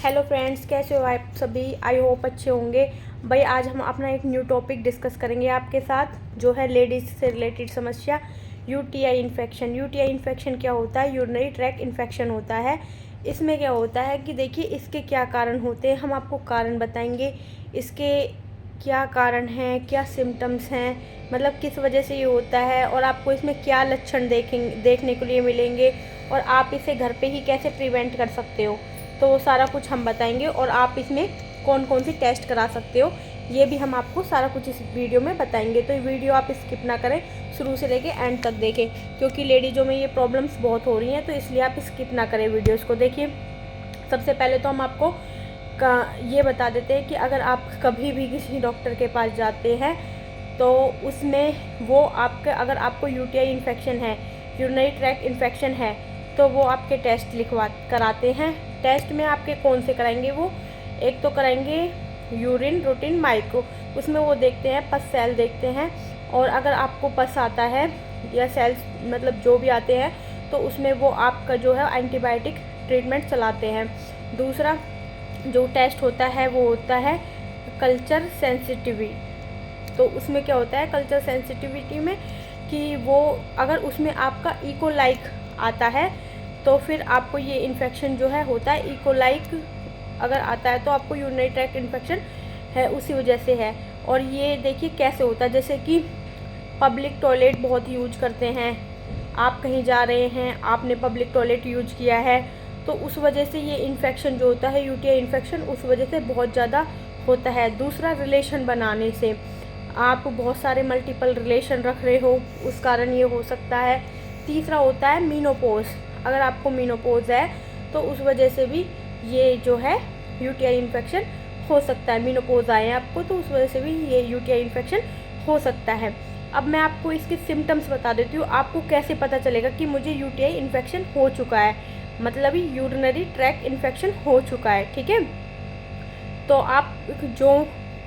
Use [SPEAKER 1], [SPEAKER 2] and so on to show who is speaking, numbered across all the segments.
[SPEAKER 1] Hello friends, कैसे हो आप सभी। आई होप अच्छे होंगे। भाई आज हम अपना एक न्यू टॉपिक डिस्कस करेंगे आपके साथ, जो है लेडीज़ से रिलेटेड समस्या यूटीआई इन्फेक्शन। यूटीआई इन्फेक्शन क्या होता है? यूरिनरी ट्रैक इन्फेक्शन होता है। इसमें क्या होता है कि देखिए इसके क्या कारण होते हैं, हम आपको कारण बताएंगे। इसके क्या कारण हैं, क्या सिम्टम्स हैं, मतलब किस वजह से ये होता है, और आपको इसमें क्या लक्षण देखने के लिए मिलेंगे, और आप इसे घर पे ही कैसे प्रिवेंट कर सकते हो, तो वो सारा कुछ हम बताएंगे। और आप इसमें कौन कौन सी टेस्ट करा सकते हो, ये भी हम आपको सारा कुछ इस वीडियो में बताएंगे। तो ये वीडियो आप स्किप ना करें, शुरू से लेके एंड तक देखें, क्योंकि लेडीज़ों में ये प्रॉब्लम्स बहुत हो रही हैं, तो इसलिए आप स्किप ना करें वीडियोज़ को। देखिए सबसे पहले तो हम आपको ये बता देते हैं कि अगर आप कभी भी किसी डॉक्टर के पास जाते हैं तो उसमें वो अगर आपको यूटीआई इन्फेक्शन है, यूरिनरी ट्रैक इन्फेक्शन है, तो वो आपके टेस्ट कराते हैं। टेस्ट में आपके कौन से कराएंगे? वो एक तो कराएंगे यूरिन रूटीन माइक्रो, उसमें वो देखते हैं पस सेल देखते हैं, और अगर आपको पस आता है या सेल्स मतलब जो भी आते हैं तो उसमें वो आपका जो है एंटीबायोटिक ट्रीटमेंट चलाते हैं। दूसरा जो टेस्ट होता है वो होता है कल्चर सेंसिटिविटी। तो उसमें क्या होता है कल्चर सेंसिटिविटी में कि वो अगर उसमें आपका इकोलाइक आता है तो फिर आपको ये इन्फेक्शन जो है होता है। इकोलाइक अगर आता है तो आपको यूरिनरी ट्रैक्ट इन्फेक्शन है, उसी वजह से है। और ये देखिए कैसे होता है, जैसे कि पब्लिक टॉयलेट बहुत यूज करते हैं, आप कहीं जा रहे हैं, आपने पब्लिक टॉयलेट यूज किया है, तो उस वजह से ये इन्फेक्शन जो होता है यूटीआई इन्फेक्शन उस वजह से बहुत ज़्यादा होता है। दूसरा रिलेशन बनाने से, आप बहुत सारे मल्टीपल रिलेशन रख रहे हो, उस कारण ये हो सकता है। तीसरा होता है मीनोपॉज, अगर आपको मीनोपॉज है तो उस वजह से भी ये जो है यूटीआई इन्फेक्शन हो सकता है। मीनोपॉज आए हैं आपको तो उस वजह से भी ये यूटीआई इन्फेक्शन हो सकता है। अब मैं आपको इसके सिम्टम्स बता देती हूँ, आपको कैसे पता चलेगा कि मुझे यूटीआई इन्फेक्शन हो चुका है, मतलब यूरिनरी ट्रैक इन्फेक्शन हो चुका है। ठीक है, तो आप जो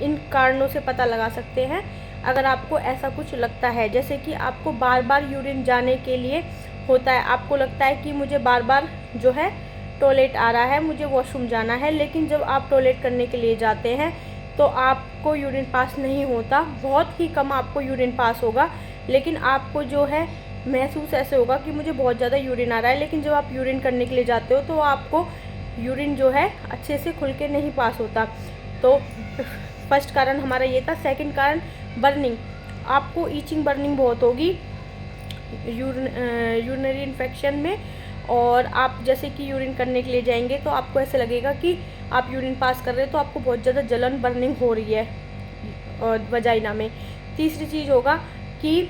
[SPEAKER 1] इन कारणों से पता लगा सकते हैं, अगर आपको ऐसा कुछ लगता है जैसे कि आपको बार बार यूरिन जाने के लिए होता है, आपको लगता है कि मुझे बार बार जो है टॉयलेट आ रहा है, मुझे वॉशरूम जाना है, लेकिन जब आप टॉयलेट करने के लिए जाते हैं तो आपको यूरिन पास नहीं होता, बहुत ही कम आपको यूरिन पास होगा, लेकिन आपको जो है महसूस ऐसे होगा कि मुझे बहुत ज़्यादा यूरिन आ रहा है। लेकिन जब आप यूरिन करने के लिए जाते हो तो आपको यूरिन जो है अच्छे से खुल के नहीं पास होता। तो फर्स्ट कारण हमारा ये था। सेकंड कारण बर्निंग, आपको ईचिंग बर्निंग बहुत होगी यूरिनरी इन्फेक्शन में, और आप जैसे कि यूरिन करने के लिए जाएंगे तो आपको ऐसे लगेगा कि आप यूरिन पास कर रहे हैं, तो आपको बहुत ज़्यादा जलन बर्निंग हो रही है और वजाइना में। तीसरी चीज़ होगा कि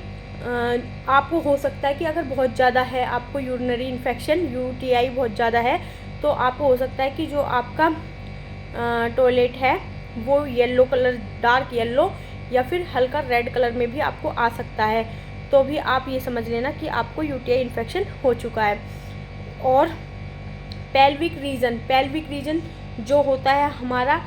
[SPEAKER 1] आपको हो सकता है कि अगर बहुत ज़्यादा है आपको यूरिनरी इन्फेक्शन, यूटीआई बहुत ज़्यादा है, तो आपको हो सकता है कि जो आपका टॉयलेट है वो येलो कलर, डार्क येलो या फिर हल्का रेड कलर में भी आपको आ सकता है, तो भी आप ये समझ लेना कि आपको यूटीआई इन्फेक्शन हो चुका है। और पेल्विक रीजन जो होता है हमारा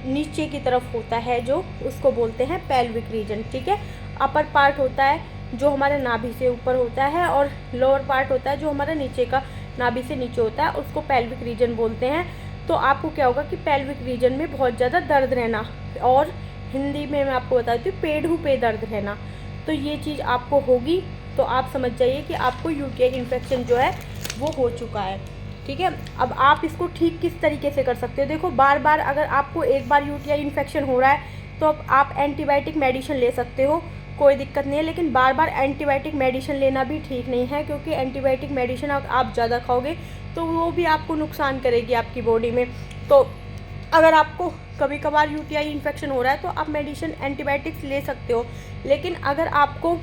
[SPEAKER 1] नीचे की तरफ होता है, जो उसको बोलते हैं पेल्विक रीजन। ठीक है, अपर पार्ट होता है जो हमारे नाभि से ऊपर होता है, और लोअर पार्ट होता है जो हमारा नीचे का नाभि से नीचे होता है, उसको पेल्विक रीजन बोलते हैं। तो आपको क्या होगा कि पेल्विक रीजन में बहुत ज़्यादा दर्द रहना, और हिंदी में मैं आपको बताती हूँ पेड़ों पे दर्द रहना, तो ये चीज़ आपको होगी, तो आप समझ जाइए कि आपको यूटीआई इन्फेक्शन जो है वो हो चुका है। ठीक है, अब आप इसको ठीक किस तरीके से कर सकते हो? देखो बार बार अगर आपको एक बार यूटीआई इन्फेक्शन हो रहा है तो अब आप एंटीबायोटिक मेडिसिन ले सकते हो, कोई दिक्कत नहीं है, लेकिन बार बार एंटीबायोटिक मेडिसिन लेना भी ठीक नहीं है, क्योंकि एंटीबायोटिक मेडिसिन आप ज़्यादा खाओगे तो वो भी आपको नुकसान करेगी आपकी बॉडी में। तो अगर आपको कभी कभार यूटीआई इन्फेक्शन हो रहा है तो आप मेडिसिन एंटीबायोटिक्स ले सकते हो, लेकिन अगर आपको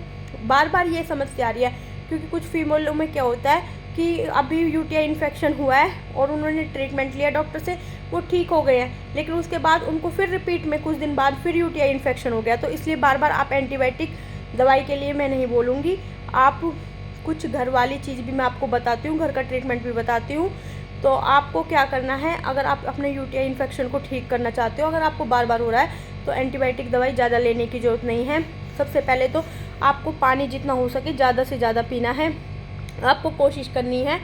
[SPEAKER 1] बार बार ये समस्या आ रही है, क्योंकि कुछ फीमेलों में क्या होता है कि अभी यूटीआई इन्फेक्शन हुआ है और उन्होंने ट्रीटमेंट लिया डॉक्टर से, वो ठीक हो गए हैं, लेकिन उसके बाद उनको फिर रिपीट में कुछ दिन बाद फिर यूटीआई इन्फेक्शन हो गया, तो इसलिए बार बार आप एंटीबायोटिक दवाई के लिए मैं नहीं बोलूँगी। आप कुछ घर वाली चीज़ भी मैं आपको बताती हूँ, घर का ट्रीटमेंट भी बताती हूँ। तो आपको क्या करना है, अगर आप अपने यूटीआई इन्फेक्शन को ठीक करना चाहते हो, अगर आपको बार बार हो रहा है तो एंटीबायोटिक दवाई ज़्यादा लेने की ज़रूरत नहीं है। सबसे पहले तो आपको पानी जितना हो सके ज़्यादा से ज़्यादा पीना है। आपको कोशिश करनी है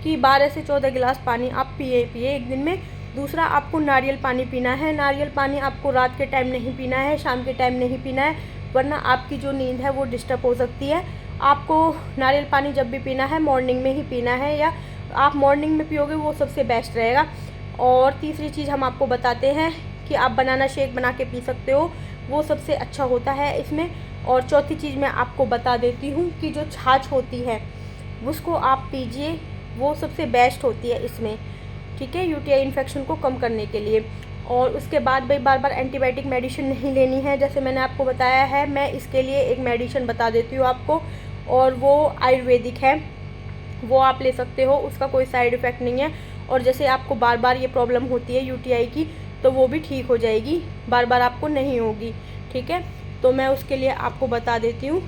[SPEAKER 1] कि 12 से 14 गिलास पानी आप पिए एक दिन में। दूसरा, आपको नारियल पानी पीना है। नारियल पानी आपको रात के टाइम नहीं पीना है, शाम के टाइम नहीं पीना है, वरना आपकी जो नींद है वो डिस्टर्ब हो सकती है। आपको नारियल पानी जब भी पीना है मॉर्निंग में ही पीना है, या आप मॉर्निंग में पियोगे वो सबसे बेस्ट रहेगा। और तीसरी चीज़ हम आपको बताते हैं कि आप बनाना शेक बना के पी सकते हो, वो सबसे अच्छा होता है इसमें। और चौथी चीज़ मैं आपको बता देती हूँ कि जो छाछ होती है उसको आप पीजिए, वो सबसे बेस्ट होती है इसमें, ठीक है, यूटीआई इन्फेक्शन को कम करने के लिए। और उसके बाद भाई बार बार एंटीबायोटिक मेडिसिन नहीं लेनी है, जैसे मैंने आपको बताया है। मैं इसके लिए एक मेडिसिन बता देती हूँ आपको, और वो आयुर्वेदिक है, वो आप ले सकते हो, उसका कोई साइड इफ़ेक्ट नहीं है। और जैसे आपको बार बार ये प्रॉब्लम होती है यूटीआई की, तो वो भी ठीक हो जाएगी, बार बार आपको नहीं होगी, ठीक है। तो मैं उसके लिए आपको बता देती हूँ,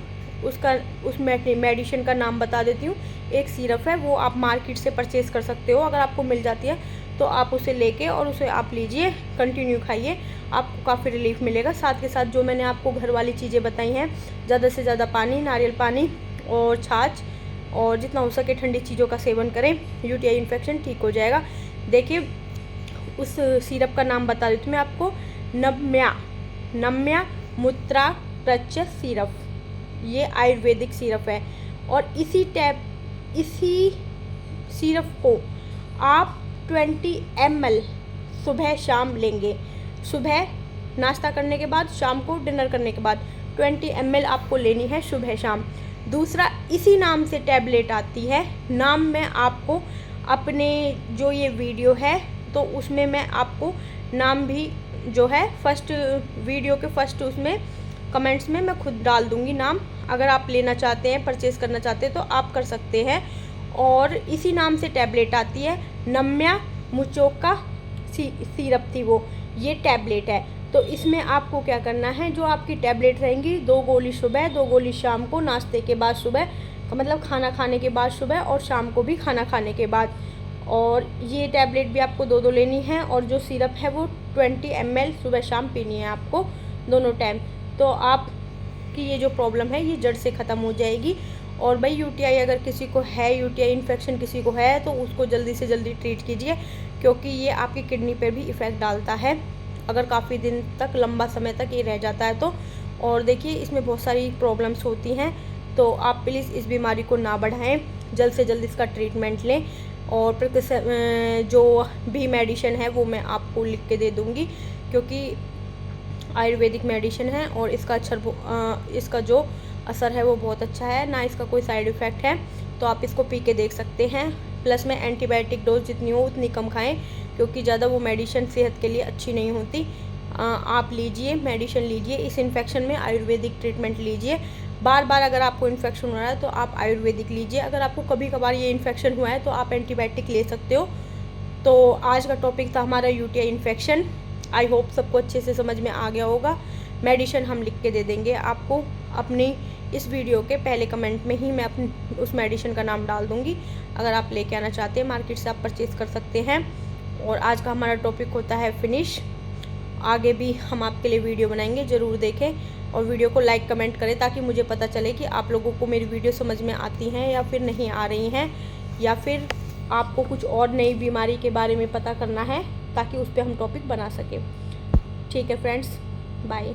[SPEAKER 1] उस मेडिसिन का नाम बता देती हूँ। एक सिरप है, वो आप मार्केट से परचेज़ कर सकते हो, अगर आपको मिल जाती है तो आप उसे लेके और उसे आप लीजिए, कंटिन्यू खाइए, आपको काफ़ी रिलीफ मिलेगा। साथ के साथ जो मैंने आपको घर वाली चीज़ें बताई हैं, ज़्यादा से ज़्यादा पानी, नारियल पानी और छाछ, और जितना हो सके ठंडी चीज़ों का सेवन करें, यूटीआई इन्फेक्शन ठीक हो जाएगा। देखिए, उस सिरप का नाम बता देती हूँ मैं आपको, नम्या मूत्रा प्रच सिरप, ये आयुर्वेदिक सिरप है। और इसी सिरप को आप 20 ml सुबह शाम लेंगे, सुबह नाश्ता करने के बाद, शाम को डिनर करने के बाद 20 ml आपको लेनी है सुबह शाम। दूसरा, इसी नाम से टैबलेट आती है, नाम मैं आपको अपने जो ये वीडियो है तो उसमें मैं आपको नाम भी जो है फर्स्ट वीडियो के फर्स्ट उसमें कमेंट्स में मैं खुद डाल दूँगी नाम, अगर आप लेना चाहते हैं, परचेज़ करना चाहते हैं तो आप कर सकते हैं। और इसी नाम से टैबलेट आती है, नम्या मुचोका सिरप थी वो, ये टैबलेट है। तो इसमें आपको क्या करना है, जो आपकी टैबलेट रहेंगी, 2 गोली सुबह, 2 गोली शाम को, नाश्ते के बाद सुबह, मतलब खाना खाने के बाद सुबह, और शाम को भी खाना खाने के बाद। और ये टैबलेट भी आपको 2-2 लेनी है, और जो सिरप है वो 20 ml सुबह शाम पीनी है आपको दोनों टाइम। तो आपकी ये जो प्रॉब्लम है ये जड़ से ख़त्म हो जाएगी। और भाई यूटीआई अगर किसी को है, यूटीआई इन्फेक्शन किसी को है, तो उसको जल्दी से जल्दी ट्रीट कीजिए, क्योंकि ये आपकी किडनी पे भी इफ़ेक्ट डालता है अगर काफ़ी दिन तक, लंबा समय तक ये रह जाता है तो। और देखिए, इसमें बहुत सारी प्रॉब्लम्स होती हैं, तो आप प्लीज़ इस बीमारी को ना बढ़ाएं, जल्द से जल्द इसका ट्रीटमेंट लें। और जो भी मेडिसिन है वो मैं आपको लिख के दे दूँगी, क्योंकि आयुर्वेदिक मेडिसिन है और इसका जो असर है वो बहुत अच्छा है, ना इसका कोई साइड इफ़ेक्ट है, तो आप इसको पी के देख सकते हैं। प्लस में एंटीबायोटिक डोज जितनी हो उतनी कम खाएं, क्योंकि ज़्यादा वो मेडिसिन सेहत के लिए अच्छी नहीं होती। आप लीजिए, मेडिसिन लीजिए, इस इन्फेक्शन में आयुर्वेदिक ट्रीटमेंट लीजिए। बार बार अगर आपको इन्फेक्शन हो रहा है तो आप आयुर्वेदिक लीजिए, अगर आपको कभी कभार ये इन्फेक्शन हुआ है तो आप एंटीबायोटिक ले सकते हो। तो आज का टॉपिक था हमारा यूटीआई इन्फेक्शन। आई होप सबको अच्छे से समझ में आ गया होगा। मेडिसिन हम लिख के दे देंगे आपको, अपनी इस वीडियो के पहले कमेंट में ही मैं अपनी उस मेडिसिन का नाम डाल दूँगी। अगर आप लेके आना चाहते हैं मार्केट से, आप परचेज़ कर सकते हैं। और आज का हमारा टॉपिक होता है फिनिश। आगे भी हम आपके लिए वीडियो बनाएंगे, ज़रूर देखें और वीडियो को लाइक कमेंट करें, ताकि मुझे पता चले कि आप लोगों को मेरी वीडियो समझ में आती हैं या फिर नहीं आ रही हैं, या फिर आपको कुछ और नई बीमारी के बारे में पता करना है, ताकि उस पर हम टॉपिक बना सकें। ठीक है फ्रेंड्स, बाय।